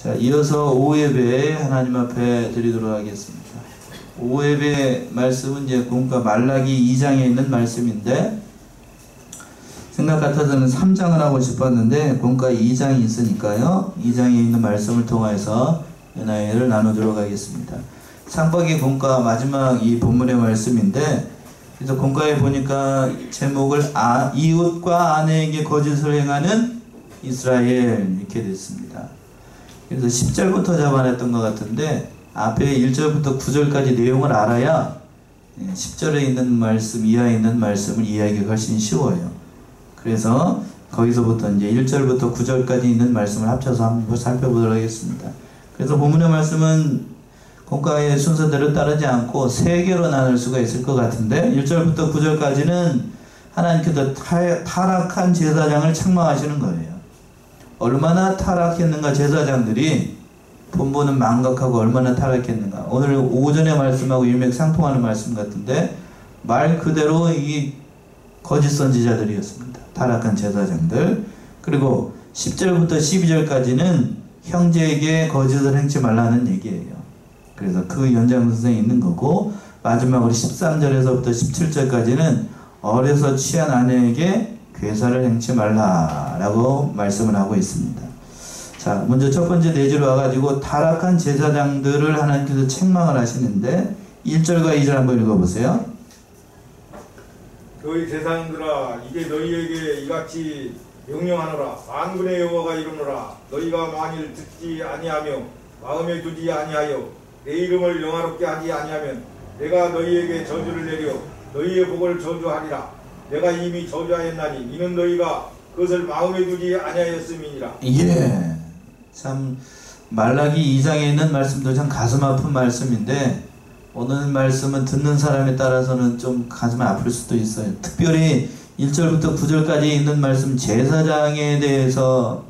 자, 이어서 5예배 하나님 앞에 드리도록 하겠습니다. 5예배 말씀은 이제 본과 말라기 2장에 있는 말씀인데, 생각 같아서는 3장을 하고 싶었는데 본과 2장이 있으니까요, 2장에 있는 말씀을 통해서 은혜를 나누도록 하겠습니다. 상박이 본과 마지막 이 본문의 말씀인데, 그래서 본과에 보니까 제목을 이웃과 아내에게 거짓을 행하는 이스라엘 이렇게 됐습니다. 그래서 10절부터 잡아냈던 것 같은데, 앞에 1절부터 9절까지 내용을 알아야 10절에 있는 말씀 이하에 있는 말씀을 이해하기가 훨씬 쉬워요. 그래서 거기서부터 이제 1절부터 9절까지 있는 말씀을 합쳐서 한번 살펴보도록 하겠습니다. 그래서 본문의 말씀은 본과의 순서대로 따르지 않고 3개로 나눌 수가 있을 것 같은데, 1절부터 9절까지는 하나님께서 타락한 제사장을 책망하시는 거예요. 얼마나 타락했는가, 제사장들이 본보는 망각하고 얼마나 타락했는가. 오늘 오전의 말씀하고 일맥상통하는 말씀 같은데, 말 그대로 이 거짓 선지자들이었습니다. 타락한 제사장들. 그리고 10절부터 12절까지는 형제에게 거짓을 행치 말라는 얘기예요. 그래서 그 연장선상에 있는 거고, 마지막으로 13절에서부터 17절까지는 어려서 취한 아내에게 괴사를 행치 말라라고 말씀을 하고 있습니다. 자, 먼저 첫 번째 내지로 와가지고 타락한 제사장들을 하나님께서 책망을 하시는데, 1절과 2절 한번 읽어보세요. 너희 제사장들아, 이제 너희에게 이같이 명령하노라. 만군의 여호와가 이르노라. 너희가 만일 듣지 아니하며 마음에 두지 아니하여 내 이름을 영화롭게 하지 아니하면 내가 너희에게 저주를 내려 너희의 복을 저주하리라. 내가 이미 저주하였나니 이는 너희가 그것을 마음에 두지 아니하였음이니라. 예, 참 말라기 2장에 있는 말씀도 참 가슴 아픈 말씀인데, 오늘 말씀은 듣는 사람에 따라서는 좀 가슴 아플 수도 있어요. 특별히 1절부터 9절까지 있는 말씀, 제사장에 대해서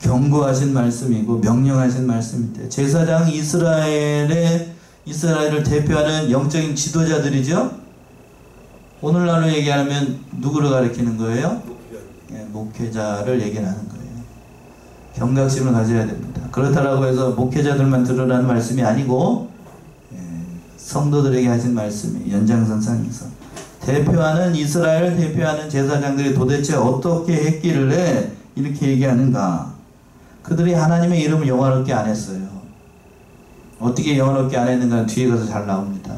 경고하신 말씀이고 명령하신 말씀인데, 제사장 이스라엘을 대표하는 영적인 지도자들이죠. 오늘날로 얘기하면 누구를 가리키는 거예요? 목회자를 얘기하는 거예요. 경각심을 가져야 됩니다. 그렇다라고 해서 목회자들만 들으라는 말씀이 아니고, 성도들에게 하신 말씀이 연장선상에서 대표하는, 이스라엘을 대표하는 제사장들이 도대체 어떻게 했길래 이렇게 얘기하는가. 그들이 하나님의 이름을 영화롭게 안 했어요. 어떻게 영화롭게 안 했는가 뒤에 가서 잘 나옵니다.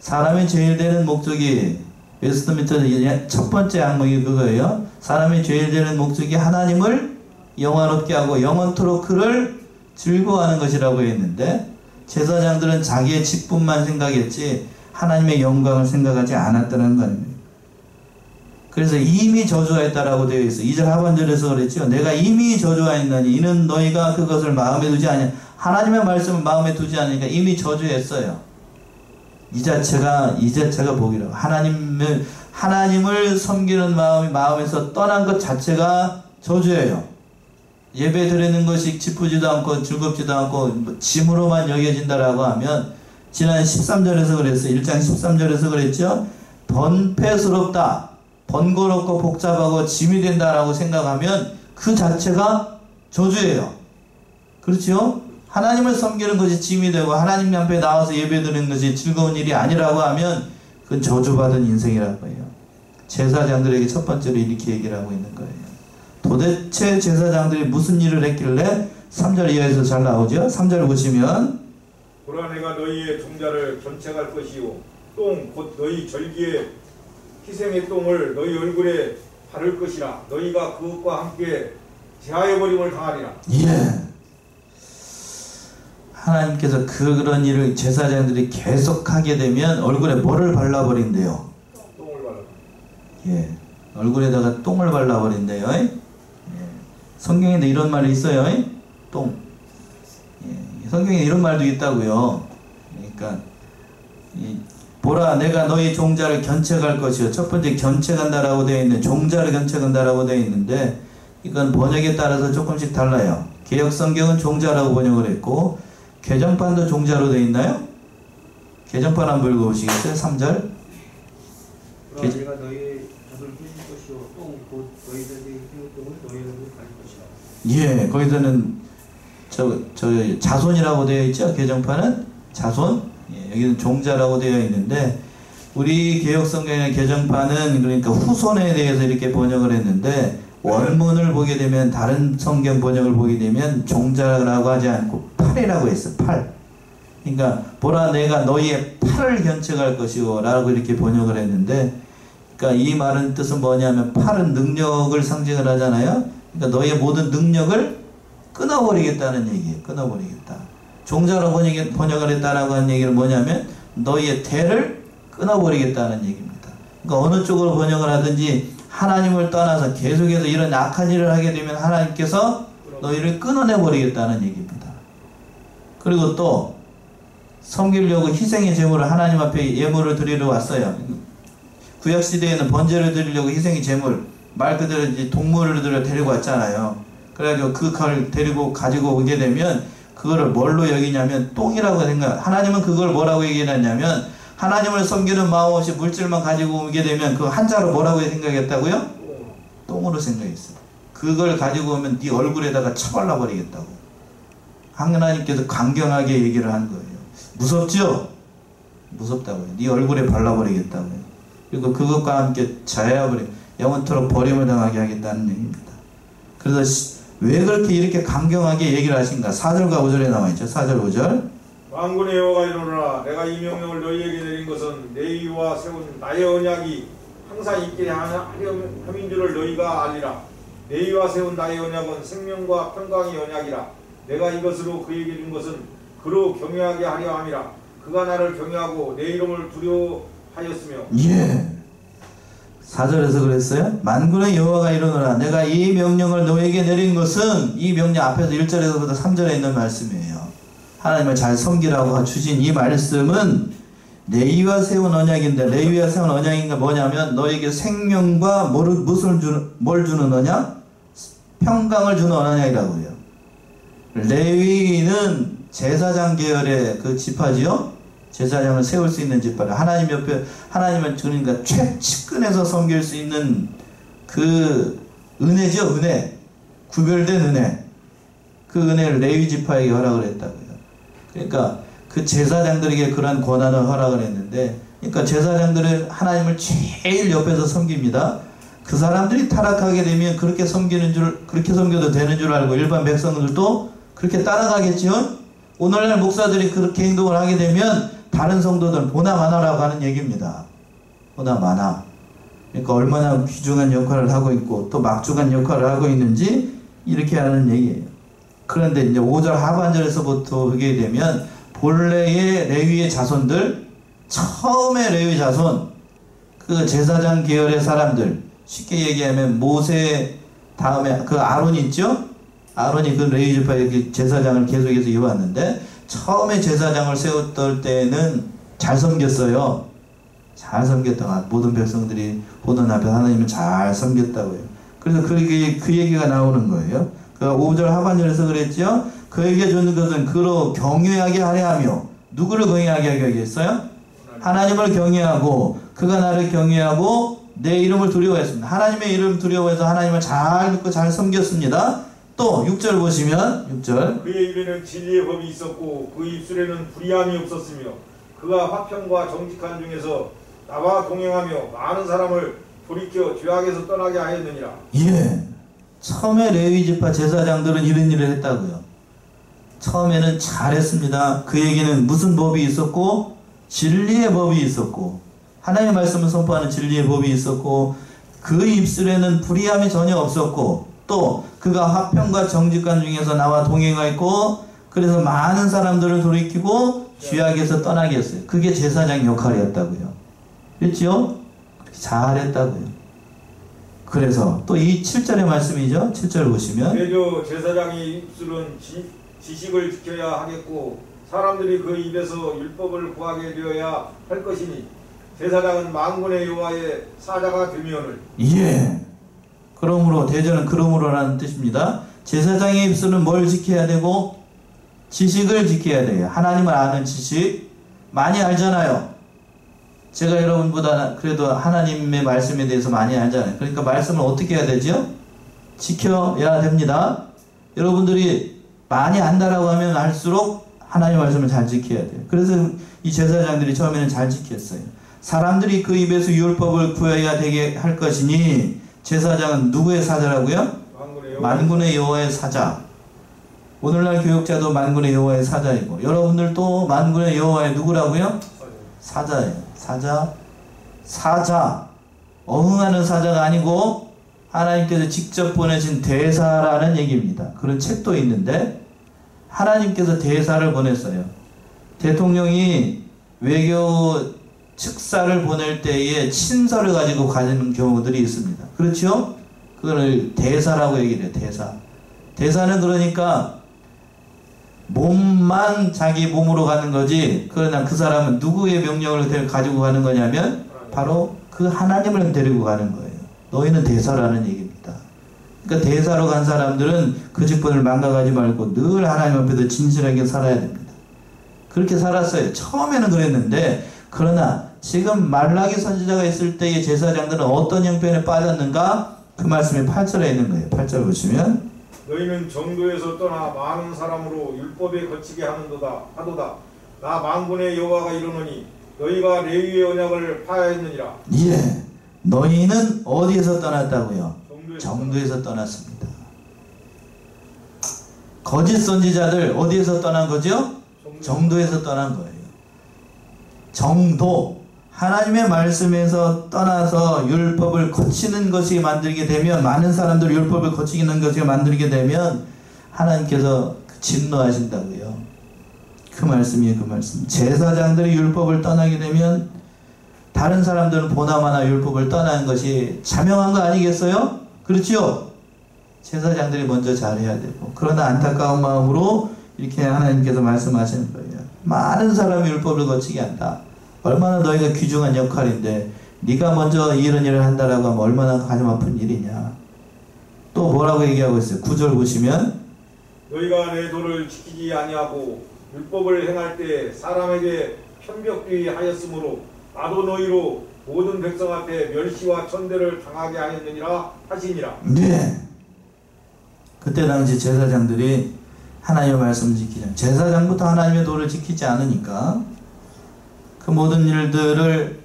사람의 죄일 되는 목적이, 웨스트민스터 첫 번째 항목이 그거예요. 사람의 죄일 되는 목적이 하나님을 영화롭게 하고 영원토록 그를 즐거워하는 것이라고 했는데, 제사장들은 자기의 직분만 생각했지 하나님의 영광을 생각하지 않았다는 거 아닙니까? 그래서 이미 저주하였다라고 되어 있어요. 2절 하반절에서 그랬죠. 내가 이미 저주하였나니 이는 너희가 그것을 마음에 두지 않냐. 하나님의 말씀을 마음에 두지 않으니까 이미 저주했어요. 이 자체가 복이라고. 하나님을 섬기는 마음에서 떠난 것 자체가 저주예요. 예배 드리는 것이 기쁘지도 않고 즐겁지도 않고 짐으로만 여겨진다라고 하면, 지난 13절에서 그랬어요. 1장 13절에서 그랬죠. 번패스럽다, 번거롭고 복잡하고 짐이 된다라고 생각하면 그 자체가 저주예요. 그렇죠? 하나님을 섬기는 것이 짐이 되고 하나님 앞에 나와서 예배 드리는 것이 즐거운 일이 아니라고 하면 그건 저주받은 인생이라고 해요. 제사장들에게 첫 번째로 이렇게 얘기를 하고 있는 거예요. 도대체 제사장들이 무슨 일을 했길래, 3절 이하에서 잘 나오죠. 3절 보시면, 보라, 내가 너희의 종자를 견책할 것이요 똥 곧 너희 절기의 희생의 똥을 너희 얼굴에 바를 것이라. 너희가 그것과 함께 제하여버림을 당하리라. 예, 하나님께서 그런 일을 제사장들이 계속하게 되면 얼굴에 뭐를 발라버린대요? 똥을 발라. 예, 얼굴에다가 똥을 발라버린대요. 예. 성경에도 이런 말이 있어요. 똥. 예, 성경에 이런 말도 있다고요. 그러니까 보라, 내가 너희 종자를 견책할 것이요. 첫 번째 견책한다라고 되어 있는, 종자를 견책한다라고 되어 있는데, 이건 번역에 따라서 조금씩 달라요. 개역 성경은 종자라고 번역을 했고, 개정판도 종자로 되어 있나요? 개정판 한번 읽어보시겠어요? 3절. 내가 너희 젖을 푸실 것이요 똥 곧 너희들이 희생의 똥을 너희 얼굴에 바를 것이라. 예, 거기서는 자손이라고 되어 있죠. 개정판은 자손. 예, 여기는 종자라고 되어 있는데 우리 개혁성경의 개정판은 그러니까 후손에 대해서 이렇게 번역을 했는데 원문을 보게 되면 다른 성경 번역을 보게 되면 종자라고 하지 않고 팔이라고 했어. 팔. 그러니까 보라 내가 너희의 팔을 견책할 것이오 라고 이렇게 번역을 했는데 그러니까 이 말은 뜻은 뭐냐면 팔은 능력을 상징을 하잖아요. 그러니까 너희의 모든 능력을 끊어버리겠다는 얘기예요. 끊어버리겠다. 종자로 번역을 했다라고 하는 얘기는 뭐냐면 너희의 대를 끊어버리겠다는 얘기입니다. 그러니까 어느 쪽으로 번역을 하든지 하나님을 떠나서 계속해서 이런 악한 일을 하게 되면 하나님께서 너희를 끊어내버리겠다는 얘기입니다. 그리고 또 섬기려고 희생의 제물을 하나님 앞에 예물을 드리러 왔어요. 구약시대에는 번제를 드리려고 희생의 제물, 말 그대로 이제 동물을 데리고 왔잖아요. 그래가지고 그 칼을 데리고 가지고 오게 되면 그거를 뭘로 여기냐면 똥이라고 생각. 하나님은 그걸 뭐라고 얘기했냐면 하나님을 섬기는 마음 없이 물질만 가지고 오게 되면 그 한자로 뭐라고 생각했다고요? 똥으로 생각했어요. 그걸 가지고 오면 네 얼굴에다가 쳐발라 버리겠다고. 하나님께서 강경하게 얘기를 한 거예요. 무섭죠? 무섭다고요. 네 얼굴에 발라버리겠다고요. 그리고 그것과 함께 자야버려 영원토록 버림을 당하게 하겠다는 얘기입니다. 그래서 왜 그렇게 이렇게 강경하게 얘기를 하신가? 4절과 5절에 나와있죠. 4절 5절. 만군의 여호와가 이르노라 내가 이 명령을 너희에게 내린 것은 내위와 세운 나의 언약이 항상 있게 함인 줄을 너희가 알리라. 내위와 세운 나의 언약은 생명과 평강의 언약이라. 내가 이것으로 그에게 준 것은 그로 경외하게 하려 함이라. 그가 나를 경외하고 내 이름을 두려워하였으며. 예. 4절에서 그랬어요. 만군의 여호와가 이르노라 내가 이 명령을 너에게 내린 것은 이 명령 앞에서 1절에서부터 3절에 있는 말씀이에요. 하나님을 잘 섬기라고 주신 이 말씀은 레위와 세운 언약인데 레위와 세운 언약인가 뭐냐면 너에게 생명과 뭘 주는 언약? 평강을 주는 언약이라고요. 레위는 제사장 계열의 그 지파지요. 제사장을 세울 수 있는 지파를 하나님 옆에 하나님을 그러니까 최측근에서 섬길 수 있는 그 은혜죠. 은혜. 구별된 은혜. 그 은혜를 레위 지파에게 허락을 했다고요. 그러니까 그 제사장들에게 그러한 권한을 허락을 했는데 그러니까 제사장들은 하나님을 제일 옆에서 섬깁니다. 그 사람들이 타락하게 되면 그렇게 섬겨도 되는 줄 알고 일반 백성들도 그렇게 따라가겠지요. 오늘날 목사들이 그렇게 행동을 하게 되면 다른 성도들은 보나 마나라고 하는 얘기입니다. 보나 마나. 그러니까 얼마나 귀중한 역할을 하고 있고 또 막중한 역할을 하고 있는지 이렇게 하는 얘기예요. 그런데 이제 5절 하반절에서부터 보게 되면 본래의 레위의 자손들, 처음에 레위 자손, 그 제사장 계열의 사람들, 쉽게 얘기하면 모세 다음에 그 아론이 있죠? 아론이 그 레위 지파의 제사장을 계속해서 이어왔는데 처음에 제사장을 세웠던 때는 잘 섬겼어요. 잘 섬겼다가 모든 백성들이 보는 앞에 하나님을 잘 섬겼다고요. 그래서 그 얘기가 나오는 거예요. 그 5절 하반절에서 그랬죠. 그에게 주는 것은 그로 경외하게 하려 하며 누구를 경외하게 하겠어요? 하나님을 경외하고 그가 나를 경외하고 내 이름을 두려워했습니다. 하나님의 이름 두려워해서 하나님을 잘 믿고 잘 섬겼습니다. 또 6절 보시면 6절 그의 입에는 진리의 법이 있었고 그 입술에는 불의함이 없었으며 그가 화평과 정직한 중에서 나와 동행하며 많은 사람을 돌이켜 죄악에서 떠나게 하였느니라. 예. 처음에 레위 지파 제사장들은 이런 일을 했다고요. 처음에는 잘했습니다. 그에게는 무슨 법이 있었고 진리의 법이 있었고 하나님의 말씀을 선포하는 진리의 법이 있었고 그 입술에는 불의함이 전혀 없었고 또 그가 화평과 정직한 중에서 나와 동행하였고 그래서 많은 사람들을 돌이키고 죄악에서 떠나게 했어요. 그게 제사장 역할이었다고요. 그렇죠? 잘했다고요. 그래서 또 이 7절의 말씀이죠. 7절 보시면 그래도 제사장의 입술은 지식을 지켜야 하겠고 사람들이 그 입에서 율법을 구하게 되어야 할 것이니 제사장은 만군의 여호와의 사자가 되면을. 예. 그러므로 대전은 그러므로라는 뜻입니다. 제사장의 입술은 뭘 지켜야 되고 지식을 지켜야 돼요. 하나님을 아는 지식 많이 알잖아요. 제가 여러분보다 그래도 하나님의 말씀에 대해서 많이 알잖아요. 그러니까 말씀을 어떻게 해야 되죠? 지켜야 됩니다. 여러분들이 많이 안다라고 하면 할수록 하나님의 말씀을 잘 지켜야 돼요. 그래서 이 제사장들이 처음에는 잘 지켰어요. 사람들이 그 입에서 율법을 구해야 되게 할 것이니 제사장은 누구의 사자라고요? 만군의 여호와의 사자. 오늘날 교육자도 만군의 여호와의 사자이고 여러분들도 만군의 여호와의 누구라고요? 사자예요. 사자. 어흥하는 사자가 아니고 하나님께서 직접 보내신 대사라는 얘기입니다. 그런 책도 있는데 하나님께서 대사를 보냈어요. 대통령이 외교 측사를 보낼 때에 친서를 가지고 가는 경우들이 있습니다. 그렇죠? 그걸 대사라고 얘기를 해요. 대사는 그러니까 몸만 자기 몸으로 가는 거지, 그러나 그 사람은 누구의 명령을 가지고 가는 거냐면 바로 그 하나님을 데리고 가는 거예요. 너희는 대사라는 얘기입니다. 그러니까 대사로 간 사람들은 그 직분을 망각하지 말고 늘 하나님 앞에서 진실하게 살아야 됩니다. 그렇게 살았어요. 처음에는 그랬는데, 그러나 지금 말라기 선지자가 있을 때의 제사장들은 어떤 형편에 빠졌는가? 그 말씀이 8절에 있는 거예요. 8절 보시면 너희는 정도에서 떠나 많은 사람으로 율법에 거치게 하도다. 나 만군의 여호와가 이르노니 너희가 레위의 언약을 파하였느니라. 예, 너희는 어디에서 떠났다고요? 정도에서 떠났습니다. 거짓 선지자들 어디에서 떠난 거죠? 정도에서 떠난 거예요. 정도, 하나님의 말씀에서 떠나서 율법을 거치는 것이 만들게 되면, 많은 사람들 율법을 거치는 것이 만들게 되면 하나님께서 진노하신다고요. 그 말씀이에요. 그 말씀. 제사장들이 율법을 떠나게 되면 다른 사람들은 보나마나 율법을 떠나는 것이 자명한 거 아니겠어요? 그렇죠? 제사장들이 먼저 잘해야 되고, 그러나 안타까운 마음으로 이렇게 하나님께서 말씀하시는 거예요. 많은 사람이 율법을 거치게 한다. 얼마나 너희가 귀중한 역할인데 네가 먼저 이런 일을 한다라고 하면 얼마나 가슴 아픈 일이냐. 또 뭐라고 얘기하고 있어요? 9절 보시면 너희가 내 도를 지키지 아니하고 율법을 행할 때 사람에게 편벽되이 하였으므로 나도 너희로 모든 백성 앞에 멸시와 천대를 당하게 하였느니라 하시니라. 네. 그때 당시 제사장들이 하나님의 말씀을 지키자. 제사장부터 하나님의 도를 지키지 않으니까 그 모든 일들을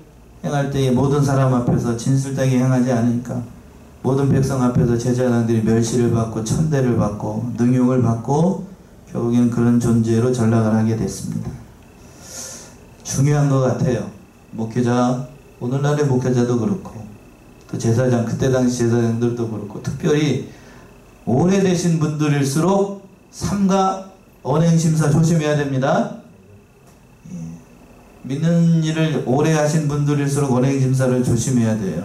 행할 때에 모든 사람 앞에서 진실되게 행하지 않으니까 모든 백성 앞에서 제사장들이 멸시를 받고 천대를 받고 능욕을 받고 결국엔 그런 존재로 전락을 하게 됐습니다. 중요한 것 같아요. 목회자, 오늘날의 목회자도 그렇고 또 제사장, 그때 당시 제사장들도 그렇고 특별히 오래되신 분들일수록 삼가 언행심사 조심해야 됩니다. 믿는 일을 오래 하신 분들일수록 언행심사를 조심해야 돼요.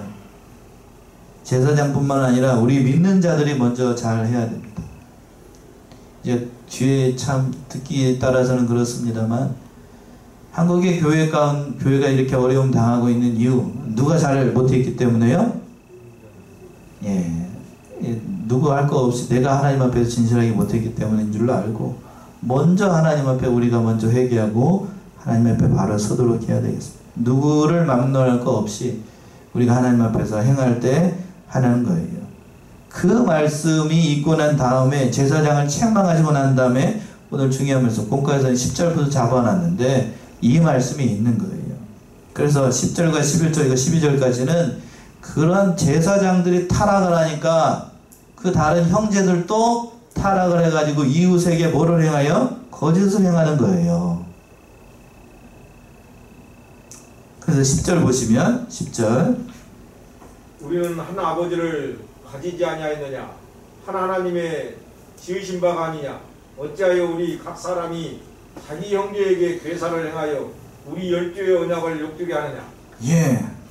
제사장뿐만 아니라 우리 믿는 자들이 먼저 잘 해야 됩니다. 이제 뒤에 참 듣기에 따라서는 그렇습니다만 한국의 교회가 이렇게 어려움 당하고 있는 이유, 누가 잘 못했기 때문에요? 누구 할 거 없이 내가 하나님 앞에서 진실하게 못했기 때문인 줄로 알고 먼저 하나님 앞에 우리가 먼저 회개하고 하나님 앞에 바로 서도록 해야 되겠습니다. 누구를 막론할 거 없이 우리가 하나님 앞에서 행할 때 하는 거예요. 그 말씀이 있고 난 다음에 제사장을 책망하시고 난 다음에 오늘 중요한 말씀, 공과에서는 10절부터 잡아놨는데 이 말씀이 있는 거예요. 그래서 10절과 11절, 12절까지는 그런 제사장들이 타락을 하니까 그 다른 형제들도 타락을 해가지고 이웃에게 뭐를 행하여? 거짓을 행하는 거예요. 그래서 10절 보시면 10절 우리는 한 아버지를 가지지 아니하였느냐? 한 하나님의 지으신 바가 아니냐? 어찌하여 우리 각 사람이 자기 형제에게 괴사를 행하여 우리 열조의 언약을 욕되게 하느냐?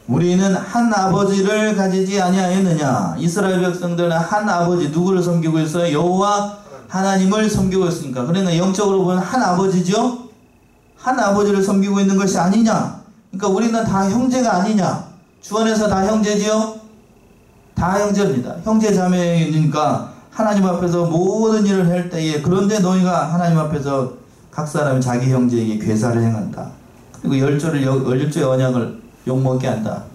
우리는 한 아버지를 가지지 아니하였느냐? 이스라엘 백성들은 한 아버지, 누구를 섬기고 있어요? 여호와 하나님을 섬기고 있으니까. 그러니까 영적으로 보면 한 아버지죠? 한 아버지를 섬기고 있는 것이 아니냐? 그러니까 우리는 다 형제가 아니냐? 주 안에서 다 형제지요? 다 형제입니다. 형제 자매니까 하나님 앞에서 모든 일을 할 때에, 그런데 너희가 하나님 앞에서 각 사람이 자기 형제에게 괴사를 행한다. 그리고 열조의 언약을 욕먹게 한다.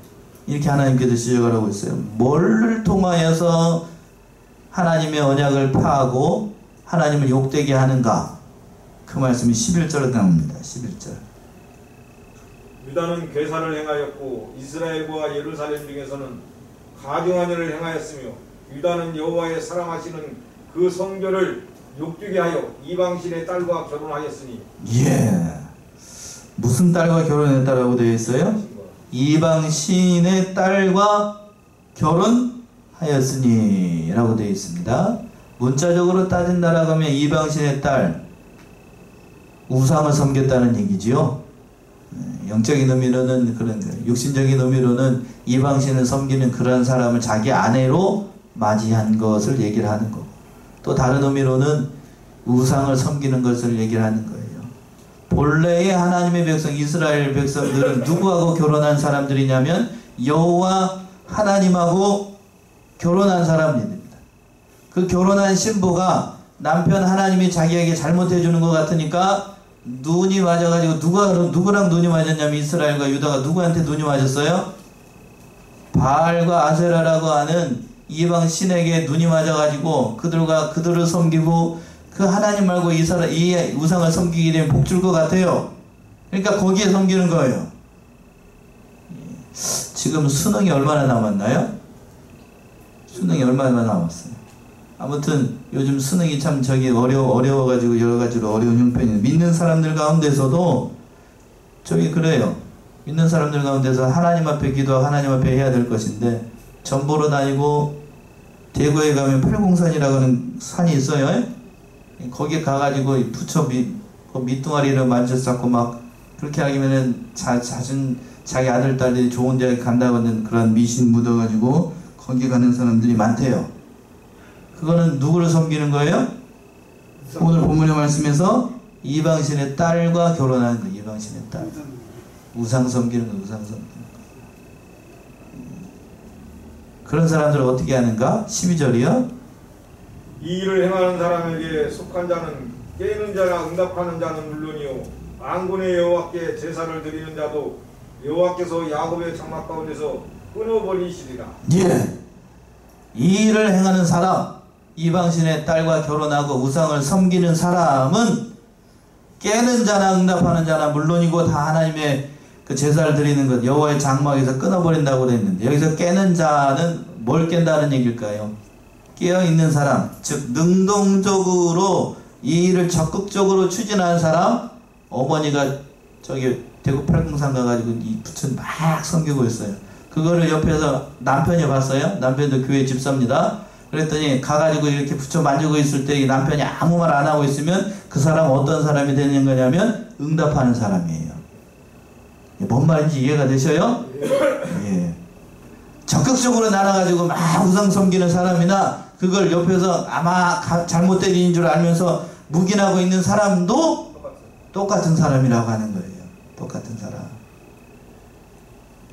이렇게 하나님께서 지적을 하고 있어요. 뭐를 통하여서 하나님의 언약을 파하고 하나님을 욕되게 하는가? 그 말씀이 11절에 나옵니다. 11절. 유다는 괴사를 행하였고 이스라엘과 예루살렘 중에서는 가증한 일을 행하였으며 유다는 여호와의 사랑하시는 그 성결을 욕되게 하여 이방신의 딸과 결혼하였으니. 예. 무슨 딸과 결혼했다라고 되어 있어요? 이방신의 딸과 결혼하였으니 라고 되어 있습니다. 문자적으로 따진다라고 하면 이방신의 딸, 우상을 섬겼다는 얘기지요. 영적인 의미로는 그런 거예요. 육신적인 의미로는 이방신을 섬기는 그런 사람을 자기 아내로 맞이한 것을 얘기를 하는 거고, 또 다른 의미로는 우상을 섬기는 것을 얘기를 하는 거예요. 본래의 하나님의 백성 이스라엘 백성들은 누구하고 결혼한 사람들이냐면 여호와 하나님하고 결혼한 사람입니다. 그 결혼한 신부가 남편 하나님이 자기에게 잘못해주는 것 같으니까 눈이 맞아가지고 누구랑 눈이 맞았냐면 이스라엘과 유다가 누구한테 눈이 맞았어요? 바알과 아세라라고 하는 이방 신에게 눈이 맞아가지고 그들을 섬기고 그 하나님 말고 이 우상을 섬기게 되면 복 줄 것 같아요. 그러니까 거기에 섬기는 거예요. 지금 수능이 얼마나 남았나요? 수능이 얼마나 남았어요? 아무튼 요즘 수능이 참 어려워가지고 여러 가지로 어려운 형편이 믿는 사람들 가운데서도 그래요. 믿는 사람들 가운데서 하나님 앞에 기도하고 하나님 앞에 해야 될 것인데 전보로 다니고 대구에 가면 팔공산이라고 하는 산이 있어요. 거기에 가가지고 부처 밑둥아리를 만져싸고 막 그렇게 하기면은 자기 아들 딸들이 좋은 대학 간다고 하는 그런 미신 묻어가지고 거기 가는 사람들이 많대요. 그거는 누구를 섬기는 거예요? 오늘 본문의 말씀에서 이방신의 딸과 결혼하는 거. 이방신의 딸. 우상 섬기는 거. 우상 섬기는 거. 그런 사람들을 어떻게 하는가? 12절이요. 이 일을 행하는 사람에게 속한 자는 깨는 자나 응답하는 자는 물론이요 만군의 여호와께 제사를 드리는 자도 여호와께서 야곱의 장막 가운데서 끊어버리시리라. 예. 이 일을 행하는 사람, 이방신의 딸과 결혼하고 우상을 섬기는 사람은 깨는 자나 응답하는 자나 물론이고 다 하나님의 그 제사를 드리는 것, 여호와의 장막에서 끊어버린다고 했는데 여기서 깨는 자는 뭘 깬다는 얘기일까요? 깨어있는 사람, 즉 능동적으로 이 일을 적극적으로 추진하는 사람. 어머니가 대구 팔공산 가가지고 이 부처 막 섬기고 있어요. 그거를 옆에서 남편이 봤어요. 남편도 교회 집사입니다. 그랬더니 가가지고 이렇게 부처 만지고 있을 때 이 남편이 아무 말 안 하고 있으면 그 사람은 어떤 사람이 되는 거냐면 응답하는 사람이에요. 뭔 말인지 이해가 되셔요? 예. 적극적으로 나눠가지고 막 우상 섬기는 사람이나 그걸 옆에서 아마 잘못된 일인 줄 알면서 묵인하고 있는 사람도 똑같은 사람이라고 하는 거예요. 똑같은 사람.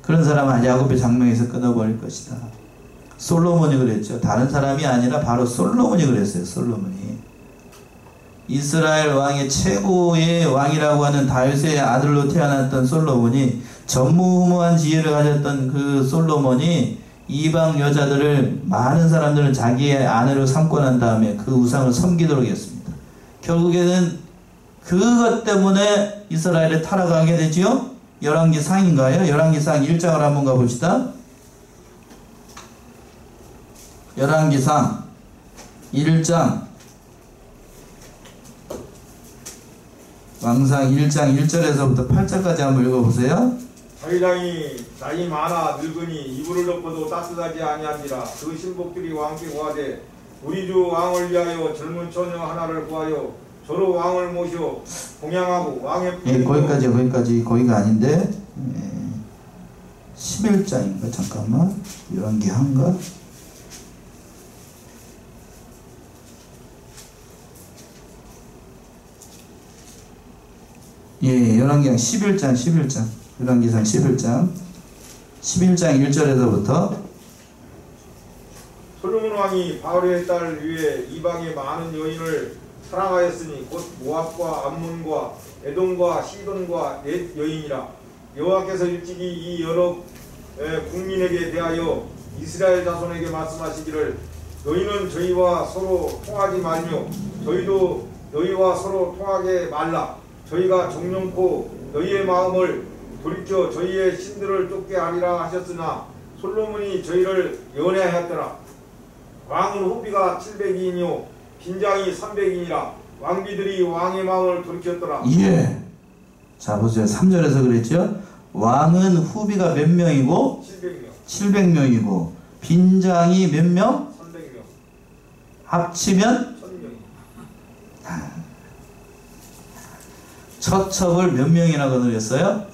그런 사람은 야곱의 장막에서 끊어버릴 것이다. 솔로몬이 그랬죠. 다른 사람이 아니라 바로 솔로몬이 그랬어요. 솔로몬이. 이스라엘 왕의 최고의 왕이라고 하는 다윗의 아들로 태어났던 솔로몬이 전무후무한 지혜를 가졌던 그 솔로몬이 이방 여자들을 많은 사람들을 자기의 아내로 삼고 난 다음에 그 우상을 섬기도록 했습니다. 결국에는 그것 때문에 이스라엘을 타락하게 되지요. 열왕기상인가요? 열왕기상 1장을 한번 가봅시다. 열왕기상 1장 왕상 1장 1절에서부터 8절까지 한번 읽어보세요. 자기장이 나이 많아 늙으니 이불을 덮어도 따뜻하지 아니하니라. 그 신복들이 왕께 구하되 우리 주 왕을 위하여 젊은 처녀 하나를 구하여 저로 왕을 모시어 공양하고 왕의 거기가 아닌데 11장인가 잠깐만 열왕기 한가 열왕기상 11장 열왕기상 11장 1절에서부터 솔로몬 왕이 바울의 딸 위에 이방의 많은 여인을 사랑하였으니 곧 모압과 암몬과 에돔과 시돈과 옛 여인이라. 여호와께서 일찍이 이 여러 국민에게 대하여 이스라엘 자손에게 말씀하시기를 너희는 저희와 서로 통하지 말며 저희도 너희와 서로 통하게 말라. 저희가 정령코 너희의 마음을 돌이켜 저희의 신들을 쫓게 하리라 하셨으나 솔로몬이 저희를 연애하였더라. 왕은 후비가 700인이요 빈장이 300인이라 왕비들이 왕의 마음을 돌이켰더라. 예. 자 보세요. 3절에서 그랬죠. 왕은 후비가 몇 명이고 700명. 700명이고 빈장이 몇 명? 300명. 합치면 1000명. 처첩을 몇 명이나 거느렸어요?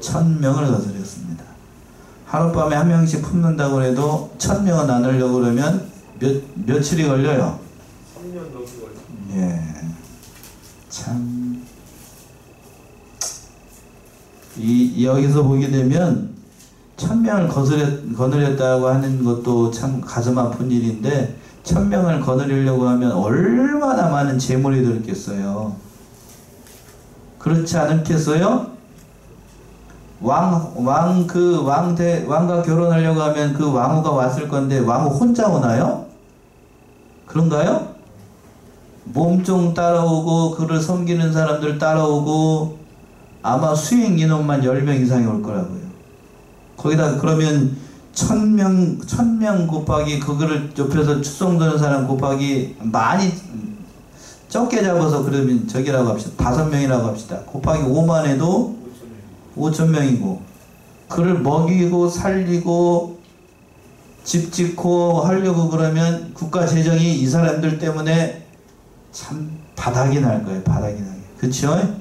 1000명을 거느렸습니다. 하룻밤에 한 명씩 품는다고 해도 1000명을 나누려고 그러면 며칠이 걸려요? 3년 넘게 걸려요. 예. 참. 여기서 보게 되면 1000명을 거느렸다고 하는 것도 참 가슴 아픈 일인데 1000명을 거느리려고 하면 얼마나 많은 재물이 들었겠어요. 그렇지 않겠어요? 왕과 결혼하려고 하면 그 왕후가 왔을 건데 왕후 혼자 오나요? 그런가요? 몸종 따라오고 그를 섬기는 사람들 따라오고 아마 수행 인원만 10명 이상이 올 거라고요. 거기다 그러면 1000명 곱하기 그거를 옆에서 추송드는 사람 곱하기 많이 적게 잡아서 그러면 저기라고 합시다. 5명이라고 합시다. 곱하기 5만 해도 5,000명이고 그를 먹이고 살리고 집 짓고 하려고 그러면 국가 재정이 이 사람들 때문에 참 바닥이 날 거예요. 바닥이 나게. 그쵸?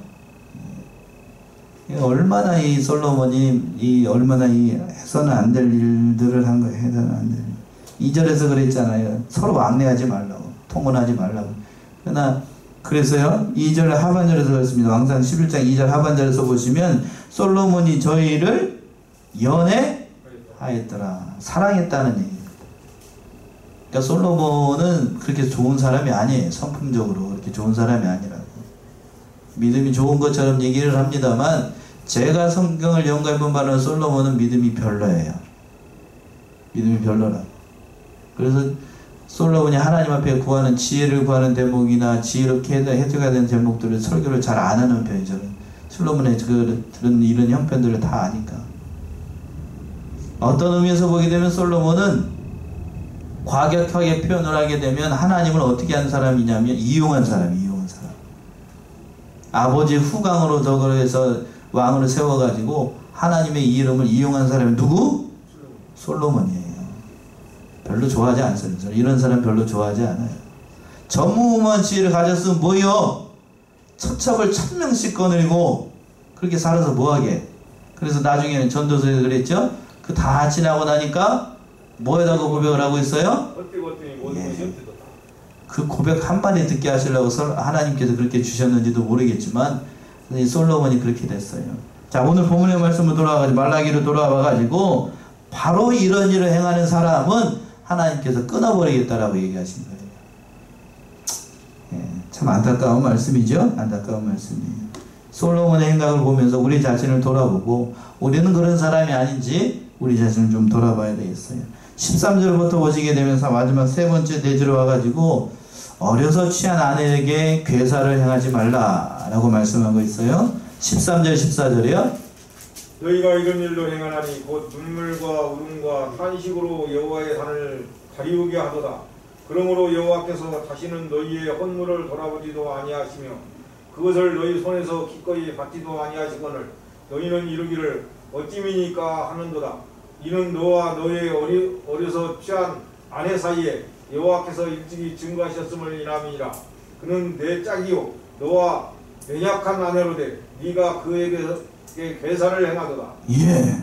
얼마나 이 솔로몬이 얼마나 해서는 안 될 일들을 한 거예요. 해서는 안 될 일. 2절에서 그랬잖아요. 서로 왕래하지 말라고. 통혼하지 말라고. 그러나 그래서요. 2절 하반절에서 그랬습니다. 왕상 11장 2절 하반절에서 보시면 솔로몬이 저희를 연애하였더라. 사랑했다는 얘기예요. 그러니까 솔로몬은 그렇게 좋은 사람이 아니에요. 성품적으로 그렇게 좋은 사람이 아니라고. 믿음이 좋은 것처럼 얘기를 합니다만 제가 성경을 연구해본 바는 솔로몬은 믿음이 별로예요. 믿음이 별로라고. 그래서 솔로몬이 하나님 앞에 구하는 지혜를 구하는 대목이나 지혜롭게 해줘야 되는 대목들을 설교를 잘 안 하는 편이죠. 솔로몬의 그런 이런 형편들을 다 아니까. 어떤 의미에서 보게 되면 솔로몬은 과격하게 표현을 하게 되면 하나님을 어떻게 하는 사람이냐면 이용한 사람. 아버지 후광으로 저걸 해서 왕으로 세워가지고 하나님의 이름을 이용한 사람이 누구? 솔로몬이에요. 별로 좋아하지 않습니다. 이런 사람 별로 좋아하지 않아요. 전무후무한 지혜를 가졌으면 뭐요? 처첩을 1000명씩 거느리고 그렇게 살아서 뭐하게. 그래서 나중에는 전도서에 그랬죠. 그 다 지나고 나니까 뭐에다가 고백을 하고 있어요? 예. 그 고백 한마디 듣게 하시려고 하나님께서 그렇게 주셨는지도 모르겠지만 솔로몬이 그렇게 됐어요. 자, 오늘 본문의 말씀으로 돌아와가지고 말라기로 돌아와가지고 바로 이런 일을 행하는 사람은 하나님께서 끊어버리겠다라고 얘기하신 거예요. 예, 참 안타까운 말씀이죠. 안타까운 말씀이에요. 솔로몬의 행각을 보면서 우리 자신을 돌아보고 우리는 그런 사람이 아닌지 우리 자신을 좀 돌아봐야 되겠어요. 13절부터 보시게 되면서 마지막 세 번째 대지로 와가지고 어려서 취한 아내에게 괴사를 행하지 말라라고 말씀하고 있어요. 13절 14절이요. 너희가 이런 일로 행하나니 곧 눈물과 울음과 탄식으로 여호와의 산을 가리우게 하도다. 그러므로 여호와께서 다시는 너희의 헌물을 돌아보지도 아니하시며 그것을 너희 손에서 기꺼이 받지도 아니하시거늘 너희는 이르기를 어찌미니까 하는도다. 이는 너와 너의 어려서 취한 아내 사이에 여호와께서 일찍이 증거하셨음을 인함이니라. 그는 내 짝이요 너와 연약한 아내로되 네가 그에게 괴사를 행하도다. 예.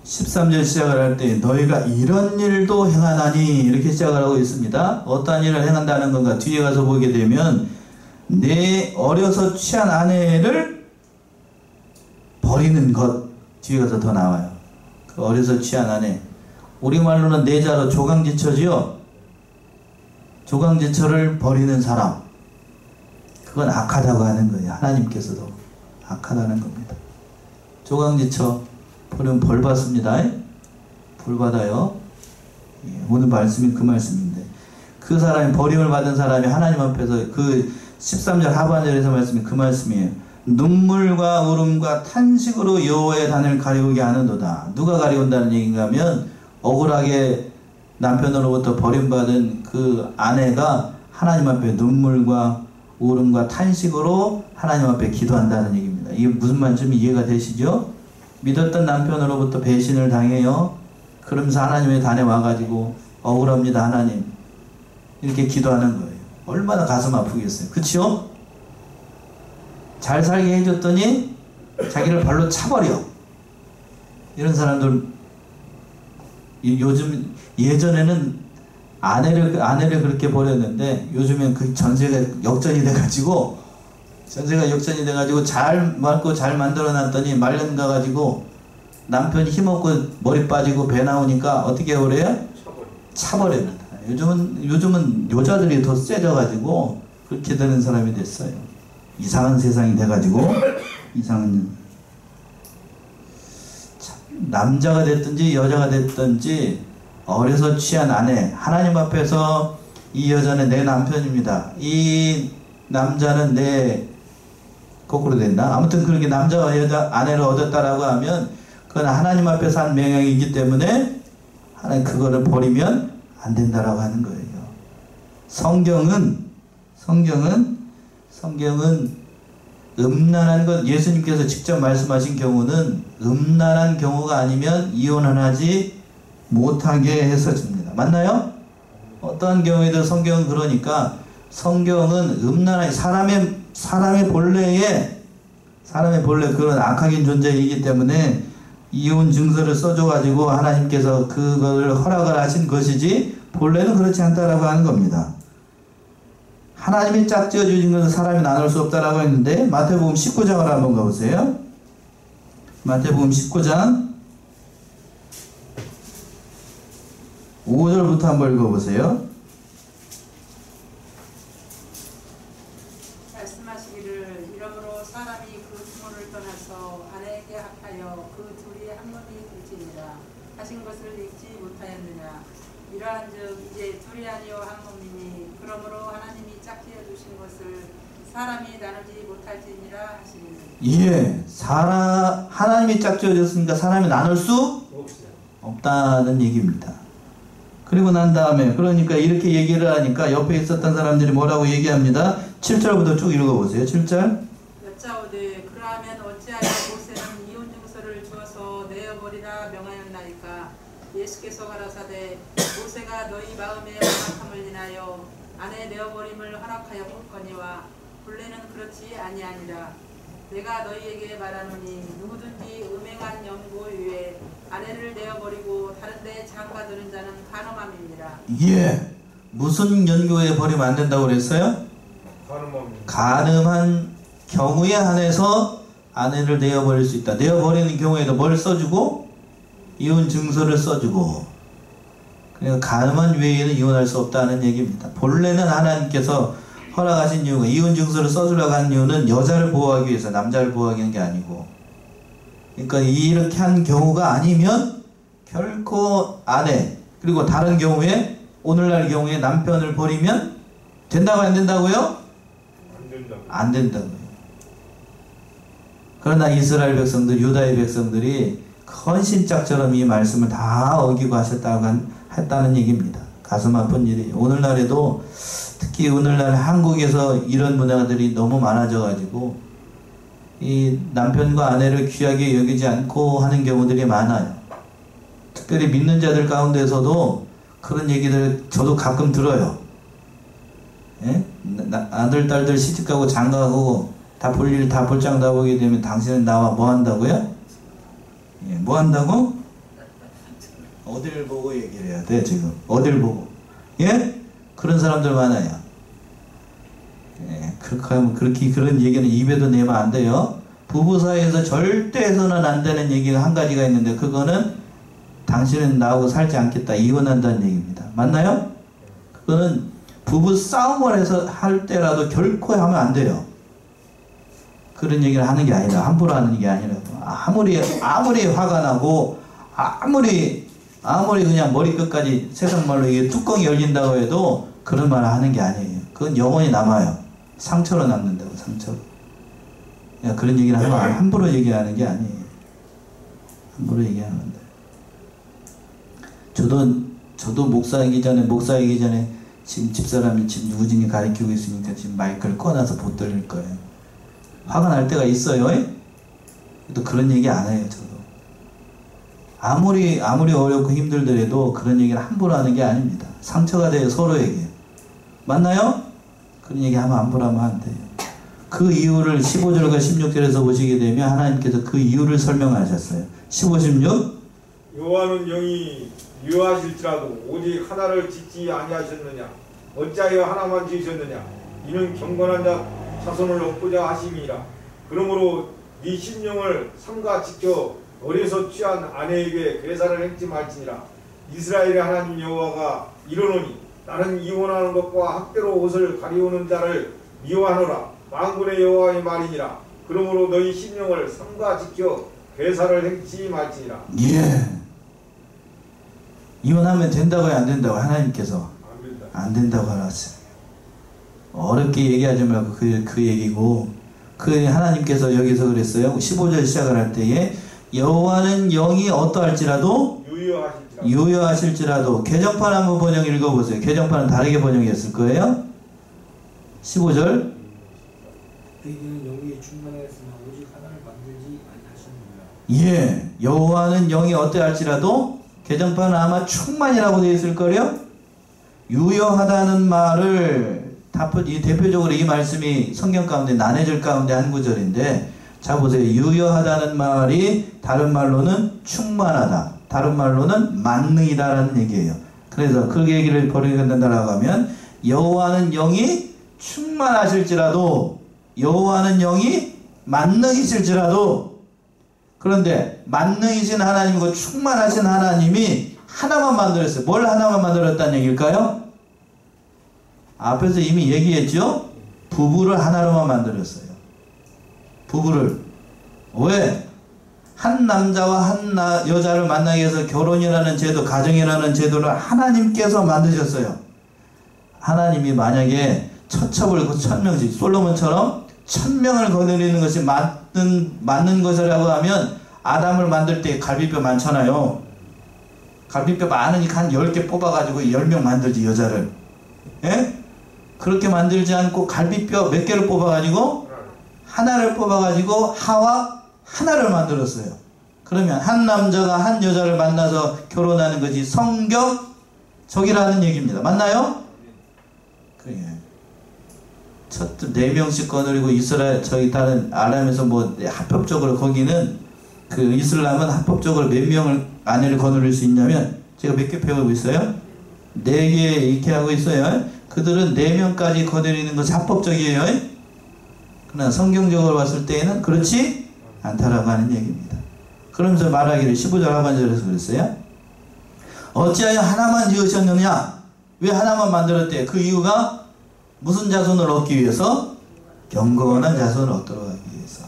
13절 시작을 할 때 너희가 이런 일도 행하나니 이렇게 시작을 하고 있습니다. 어떤 일을 행한다는 건가? 뒤에 가서 보게 되면 내 어려서 취한 아내를 버리는 것 뒤에 가서 더 나와요. 그 어려서 취한 아내. 우리말로는 내자로 조강지처지요. 조강지처를 버리는 사람. 그건 악하다고 하는 거예요. 하나님께서도 악하다는 겁니다. 조강지처 버리면 벌 받습니다. 벌 받아요. 오늘 말씀이 그 말씀인데, 그 사람이 버림을 받은 사람이 하나님 앞에서 그 13절 하반절에서 말씀이 그 말씀이에요. 눈물과 울음과 탄식으로 여호와의 단을 가리우게 하는도다. 누가 가리운다는 얘기인가 하면, 억울하게 남편으로부터 버림받은 그 아내가 하나님 앞에 눈물과 울음과 탄식으로 하나님 앞에 기도한다는 얘기입니다. 이게 무슨 말인지 이해가 되시죠? 믿었던 남편으로부터 배신을 당해요. 그러면서 하나님의 단에 와가지고 억울합니다 하나님, 이렇게 기도하는 거예요. 얼마나 가슴 아프겠어요. 그치요? 잘 살게 해줬더니 자기를 발로 차버려. 이런 사람들, 요즘, 예전에는 아내를 그렇게 버렸는데 요즘엔 그 전세가 역전이 돼가지고 잘 맞고 잘 만들어 놨더니 말년 가가지고 남편이 힘없고 머리 빠지고 배 나오니까 어떻게 해버려요? 차버립니다. 요즘은 여자들이 더 세져가지고 그렇게 되는 사람이 됐어요. 이상한 세상이 돼가지고, 남자가 됐든지 여자가 됐든지 어려서 취한 아내, 하나님 앞에서 이 여자는 내 남편입니다, 이 남자는 거꾸로 됐나? 아무튼 그렇게 남자와 여자, 아내를 얻었다라고 하면 그건 하나님 앞에서 한 명령이기 때문에 하나님 그거를 버리면 안 된다라고 하는 거예요. 성경은 음란한 것, 예수님께서 직접 말씀하신 경우는 음란한 경우가 아니면 이혼을 하지 못하게 해서 줍니다. 맞나요? 어떠한 경우에도 성경은 그러니까, 성경은 음란한 사람의 본래 그런 악하긴 존재이기 때문에 이혼 증서를 써줘가지고 하나님께서 그걸 허락을 하신 것이지 본래는 그렇지 않다라고 하는 겁니다. 하나님이 짝지어 주신 것은 사람이 나눌 수 없다라고 했는데, 마태복음 19장을 한번 가보세요. 마태복음 19장 5절부터 한번 읽어보세요. 말씀하시기를, 이러므로 사람이 그 부모를 떠나서 아내에게 합하여 그 둘이 한 몸이 될지니라 하신 것을 읽지 못하였느냐. 이러한즉 이제 둘이 아니요 한 몸이니, 그러므로 하나님이 짝지어 주신 것을 사람이 나누지 못할지니라 하시니. 예, 하나님이 짝지어 줬으니까 사람이 나눌 수 없다는 얘기입니다. 그리고 난 다음에, 그러니까 이렇게 얘기를 하니까 옆에 있었던 사람들이 뭐라고 얘기합니다. 7절부터 쭉 읽어보세요. 7절. 여짜오되, 그러하면 어찌하여 모세는 이혼 증서를 주어서 내어버리라 명하였나이까. 예수께서 가라사대, 모세가 너희 마음에 허락함을 인하여 아내 내어버림을 허락하였거니와 본래는 그렇지 아니하니라. 내가 너희에게 말하노니, 누구든지 음행한 연고 위에 아내를 내어버리고 다른 데 장가드는 자는 간음함이니라. 예, 무슨 연고에 버리면 안 된다고 그랬어요? 간음한 경우에 한해서 아내를 내어버릴 수 있다. 내어버리는 경우에도 뭘 써주고? 이혼 증서를 써주고. 그러니까 간음한 외에는 이혼할 수 없다는 얘기입니다. 본래는 하나님께서 허락하신 이유가, 이혼 증서를 써주려고 하는 이유는 여자를 보호하기 위해서, 남자를 보호하기 위한 게 아니고, 그러니까 이렇게 한 경우가 아니면 결코 아내, 그리고 다른 경우에, 오늘날 경우에 남편을 버리면 된다고 안 된다고요? 안 된다고요. 그러나 이스라엘 백성들, 유다의 백성들이 헌신짝처럼 이 말씀을 다 어기고 했다는 얘기입니다. 가슴 아픈 일이에요. 오늘날에도, 특히 오늘날 한국에서 이런 문화들이 너무 많아져가지고 이 남편과 아내를 귀하게 여기지 않고 하는 경우들이 많아요. 특별히 믿는 자들 가운데서도 그런 얘기들 저도 가끔 들어요. 예? 아들, 딸들 시집가고 장가가고 다 볼 일 다 볼장 다 보게 되면 당신은 나와 뭐 한다고요? 예, 뭐 한다고? 어딜 보고 얘기를 해야 돼, 지금? 어딜 보고? 예? 그런 사람들 많아요. 예, 그런 얘기는 입에도 내면 안 돼요. 부부 사이에서 절대 해서는 안 되는 얘기가 한 가지가 있는데, 그거는 당신은 나하고 살지 않겠다, 이혼한다는 얘기입니다. 맞나요? 그거는 부부 싸움을 해서 할 때라도 결코 하면 안 돼요. 그런 얘기를 하는 게 아니라, 함부로 하는 게 아니라고. 아무리 화가 나고, 아무리 아무리 그냥 머리끝까지 세상 말로 이게 뚜껑이 열린다고 해도 그런 말을 하는 게 아니에요. 그건 영원히 남아요. 상처로 남는다고, 상처로. 야, 그런 얘기를 하면 함부로 얘기하는 게 아니에요. 함부로 얘기하는 건데. 저도 목사이기 전에 지금 집사람이 지금 유진이 가르치고 있으니까 지금 마이크를 꺼놔서 못 들릴 거예요. 화가 날 때가 있어요. 또 그런 얘기 안 해요, 저도. 아무리 어렵고 힘들더라도 그런 얘기를 함부로 하는 게 아닙니다. 상처가 돼요, 서로에게. 맞나요? 그런 얘기 하면 함부로 하면 안 돼요. 그 이유를 15절과 16절에서 보시게 되면 하나님께서 그 이유를 설명하셨어요. 15, 16. 여호와는 영이 유하실지라도 오직 하나를 짓지 아니하셨느냐? 어찌하여 하나만 지으셨느냐? 이는 경건한 자손을 얻고자 하심이라. 그러므로 네 심령을 삼가 지켜 어려서 취한 아내에게 괴사를 행치 말지니라. 이스라엘의 하나님 여호와가 이르노니 나는 이혼하는 것과 학대로 옷을 가리우는 자를 미워하노라. 만군의 여호와의 말이니라. 그러므로 너희 심령을 삼가 지켜 괴사를 행치 말지니라. 예. 이혼하면 된다고요, 안 된다고? 하나님께서 안 된다. 안 된다고 하셨어요. 어렵게 얘기하지 말고 그 얘기고, 그 하나님께서 여기서 그랬어요. 15절 시작을 할 때에 여호와는 영이 어떠할지라도 유효하실지라도. 개정판 한번 번역 읽어보세요. 개정판은 다르게 번역했을 거예요. 15절. 너희는 영이 충만하였으나 오직 하나를 만들지 아니하셨느니라. 예, 여호와는 영이 어떠할지라도. 개정판은 아마 충만이라고 되어 있을 거예요. 유효하다는 말을 대표적으로 이 말씀이 성경 가운데 난해절 가운데 한 구절인데, 자 보세요. 유효하다는 말이 다른 말로는 충만하다, 다른 말로는 만능이다라는 얘기예요. 그래서 그 얘기를 버리겠다라고 하면 여호와는 영이 충만하실지라도, 여호와는 영이 만능이실지라도. 그런데 만능이신 하나님과 충만하신 하나님이 하나만 만들었어요. 뭘 하나만 만들었다는 얘기일까요? 앞에서 이미 얘기했죠? 부부를 하나로만 만들었어요. 부부를. 왜? 한 남자와 한 여자를 만나기 위해서 결혼이라는 제도, 가정이라는 제도를 하나님께서 만드셨어요. 하나님이 만약에 처첩을 1000명씩, 솔로몬처럼 1000명을 거느리는 것이 맞는 것이라고 하면, 아담을 만들 때 갈비뼈 많잖아요. 갈비뼈 많으니까 한 10개 뽑아가지고 10명 만들지, 여자를. 예? 그렇게 만들지 않고 갈비뼈 몇 개를 뽑아가지고 하나를 뽑아가지고 하와 하나를 만들었어요. 그러면 한 남자가 한 여자를 만나서 결혼하는 것이 성경적이라는 얘기입니다. 맞나요? 그래. 첫 4명씩 거느리고 이스라엘, 다른 아람에서 합법적으로, 거기는 그 이슬람은 합법적으로 몇 명을 아내를 거느릴 수 있냐면, 제가 몇 개 배우고 있어요? 4개 이렇게 하고 있어요. 그들은 4명까지 거느리는 것이 합법적이에요. 그러나 성경적으로 봤을 때에는 그렇지 않다라고 하는 얘기입니다. 그러면서 말하기를 15절 하반절에서 그랬어요. 어찌하여 하나만 지으셨느냐? 왜 하나만 만들었대요? 그 이유가 무슨 자손을 얻기 위해서? 경건한 자손을 얻도록 하기 위해서.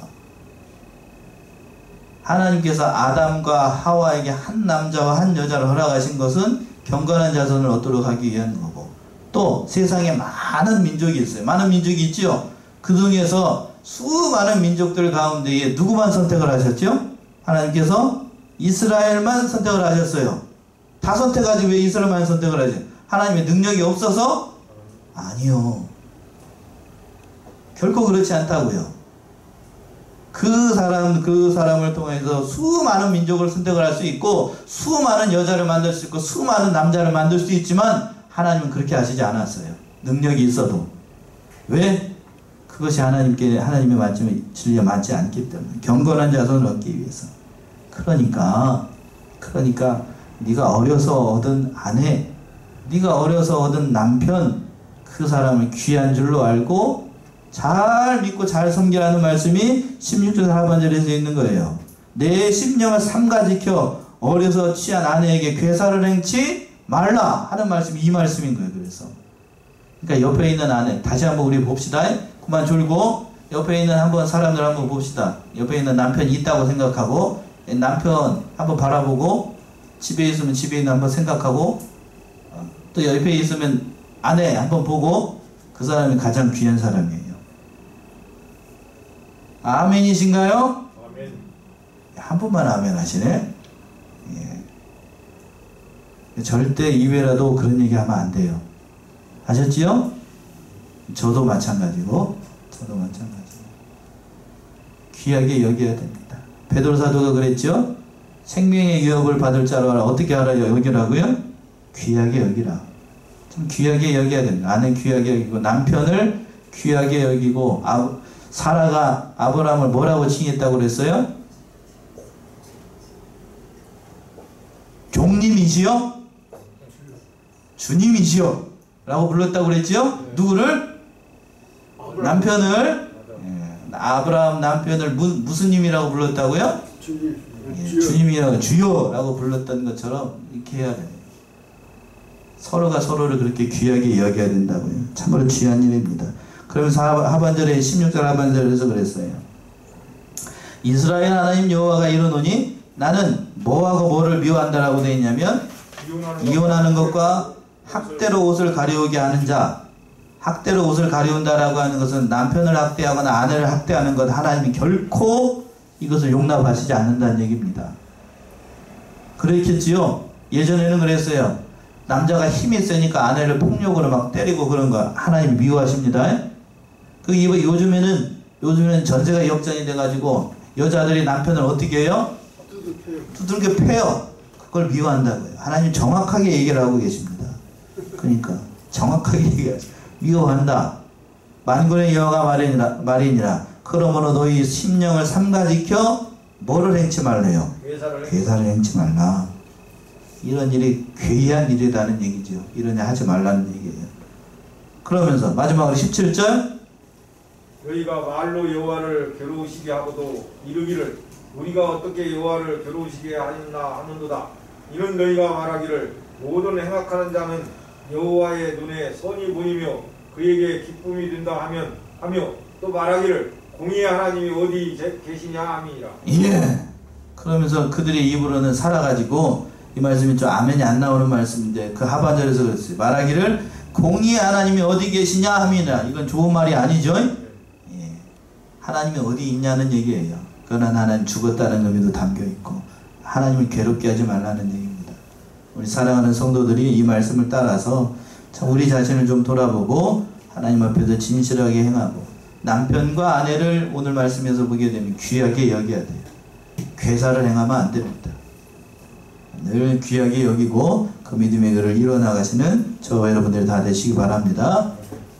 하나님께서 아담과 하와에게 한 남자와 한 여자를 허락하신 것은 경건한 자손을 얻도록 하기 위한 거고, 또 세상에 많은 민족이 있어요. 많은 민족이 있죠. 그 중에서 수많은 민족들 가운데에 누구만 선택을 하셨죠? 하나님께서 이스라엘만 선택을 하셨어요. 다 선택하지 왜 이스라엘만 선택을 하죠? 하나님의 능력이 없어서? 아니요. 결코 그렇지 않다고요. 그 사람을 통해서 수많은 민족을 선택을 할 수 있고, 수많은 여자를 만들 수 있고, 수많은 남자를 만들 수 있지만, 하나님은 그렇게 하시지 않았어요. 능력이 있어도. 왜? 그것이 하나님의 진리에 맞지 않기 때문에. 경건한 자손을 얻기 위해서. 그러니까 네가 어려서 얻은 아내, 네가 어려서 얻은 남편, 그 사람을 귀한 줄로 알고 잘 믿고 잘 섬기라는 말씀이 16절 하반절에서 있는 거예요. 내 심령을 삼가 지켜 어려서 취한 아내에게 괴사를 행치 말라 하는 말씀이 이 말씀인 거예요. 그러니까 옆에 있는 아내, 다시 한번 우리 봅시다. 그만 졸고 옆에 있는 사람들 한번 봅시다. 옆에 있는 남편이 있다고 생각하고 남편 한번 바라보고 집에 있으면 집에 있는 한번 생각하고 또 옆에 있으면 아내 한번 보고 그 사람이 가장 귀한 사람이에요. 아멘이신가요? 아멘. 한 분만 아멘 하시네. 예. 절대 이외라도 그런 얘기 하면 안 돼요. 아셨지요? 저도 마찬가지고 귀하게 여겨야 됩니다. 베드로 사도가 그랬죠? 생명의 유업을 받을 자로 알아. 어떻게 알아요? 여기라고요? 귀하게 여기라. 좀 귀하게 여겨야 됩니다. 아내 귀하게 여기고 남편을 귀하게 여기고 사라가 아브라함을 뭐라고 칭했다고 그랬어요? 종님이시여? 주님이시여? 라고 불렀다고 그랬죠? 누구를? 남편을? 아브라함 남편을 무슨 님이라고 불렀다고요? 주님이라고 주여라고 불렀던 것처럼 이렇게 해야 돼요. 서로가 서로를 그렇게 귀하게 여겨야 된다고요. 참으로 귀한 일입니다. 그러면서 하반절에 16절 하반절에서 그랬어요. 이스라엘 하나님 여호와가 이르노니 나는 뭐하고 뭐를 미워한다라고 되어 있냐면 이혼하는 것과 학대로 옷을 가려우게 하는 자. 학대로 옷을 가려운다라고 하는 것은 남편을 학대하거나 아내를 학대하는 것 하나님이 결코 이것을 용납하시지 않는다는 얘기입니다. 그랬겠지요? 예전에는 그랬어요. 남자가 힘이 세니까 아내를 폭력으로 막 때리고 그런 거 하나님이 미워하십니다. 요즘에는 전세가 역전이 돼가지고 여자들이 남편을 어떻게 해요? 두들겨 패요. 그걸 미워한다고요. 하나님 정확하게 얘기를 하고 계십니다. 그러니까 정확하게 얘기하죠. 미워한다. 만군의 여호와가 말이니라. 그러므로 너희 심령을 삼가지켜 뭐를 행치 말래요? 괴사를 행치 말라. 이런 일이 괴이한 일이라는 얘기죠. 이런 일 하지 말라는 얘기예요. 그러면서 마지막으로 17절 너희가 말로 여호와를 괴로우시게 하고도 이르기를 우리가 어떻게 여호와를 괴로우시게 하였나 하는도다. 이는 너희가 말하기를 모든 행악하는 자는 여호와의 눈에 선이 보이며 그에게 기쁨이 된다 하며 또 말하기를 공의의 하나님이 어디 계시냐 함이니라. 예. 그러면서 그들의 입으로는 살아가지고 이 말씀이 좀 아멘이 안 나오는 말씀인데 그 하반절에서 그랬어요. 말하기를 공의의 하나님이 어디 계시냐 함이니라. 이건 좋은 말이 아니죠? 예. 하나님이 어디 있냐는 얘기예요. 그러나 하나님 죽었다는 의미도 담겨있고 하나님을 괴롭게 하지 말라는 얘기입니다. 우리 사랑하는 성도들이 이 말씀을 따라서 참 우리 자신을 좀 돌아보고 하나님 앞에서 진실하게 행하고 남편과 아내를 오늘 말씀에서 보게 되면 귀하게 여겨야 돼요. 괴사를 행하면 안 됩니다. 늘 귀하게 여기고 그 믿음의 길을 이뤄나가시는 저와 여러분들이 다 되시기 바랍니다.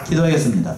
기도하겠습니다.